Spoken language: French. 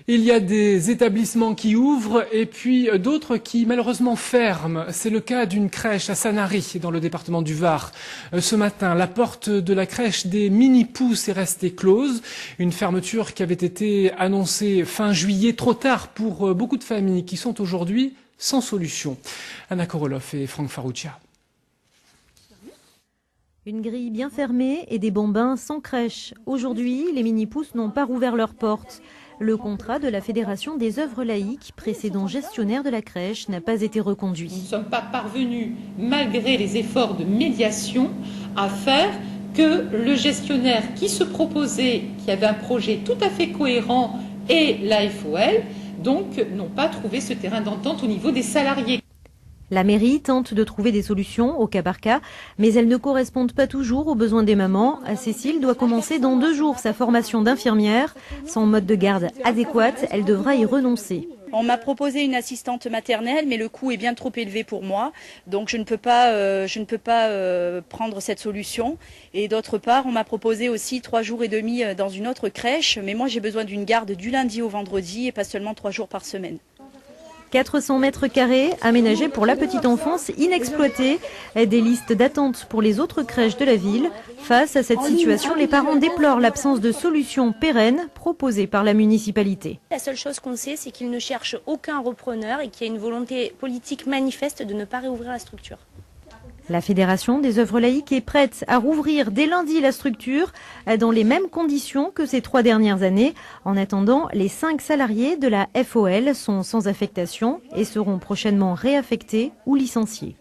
Il y a des établissements qui ouvrent et puis d'autres qui malheureusement ferment. C'est le cas d'une crèche à Sanary, dans le département du Var. Ce matin, la porte de la crèche des Mini-Pousses est restée close. Une fermeture qui avait été annoncée fin juillet, trop tard pour beaucoup de familles qui sont aujourd'hui sans solution. Anna Korolov et Franck Farrugia. Une grille bien fermée et des bambins sans crèche. Aujourd'hui, les Mini-Pousses n'ont pas rouvert leurs portes. Le contrat de la Fédération des œuvres laïques, précédent gestionnaire de la crèche, n'a pas été reconduit. Nous ne sommes pas parvenus, malgré les efforts de médiation, à faire que le gestionnaire qui se proposait, qui avait un projet tout à fait cohérent, et la FOL, donc n'ont pas trouvé ce terrain d'entente au niveau des salariés. La mairie tente de trouver des solutions au cas par cas, mais elles ne correspondent pas toujours aux besoins des mamans. Cécile doit commencer dans 2 jours sa formation d'infirmière. Sans mode de garde adéquat, elle devra y renoncer. On m'a proposé une assistante maternelle, mais le coût est bien trop élevé pour moi. Donc je ne peux pas prendre cette solution. Et d'autre part, on m'a proposé aussi 3 jours et demi dans une autre crèche. Mais moi, j'ai besoin d'une garde du lundi au vendredi et pas seulement 3 jours par semaine. 400 mètres carrés aménagés pour la petite enfance inexploités, des listes d'attente pour les autres crèches de la ville. Face à cette situation, les parents déplorent l'absence de solutions pérennes proposées par la municipalité. La seule chose qu'on sait, c'est qu'ils ne cherchent aucun repreneur et qu'il y a une volonté politique manifeste de ne pas réouvrir la structure. La Fédération des œuvres laïques est prête à rouvrir dès lundi la structure dans les mêmes conditions que ces 3 dernières années. En attendant, les 5 salariés de la FOL sont sans affectation et seront prochainement réaffectés ou licenciés.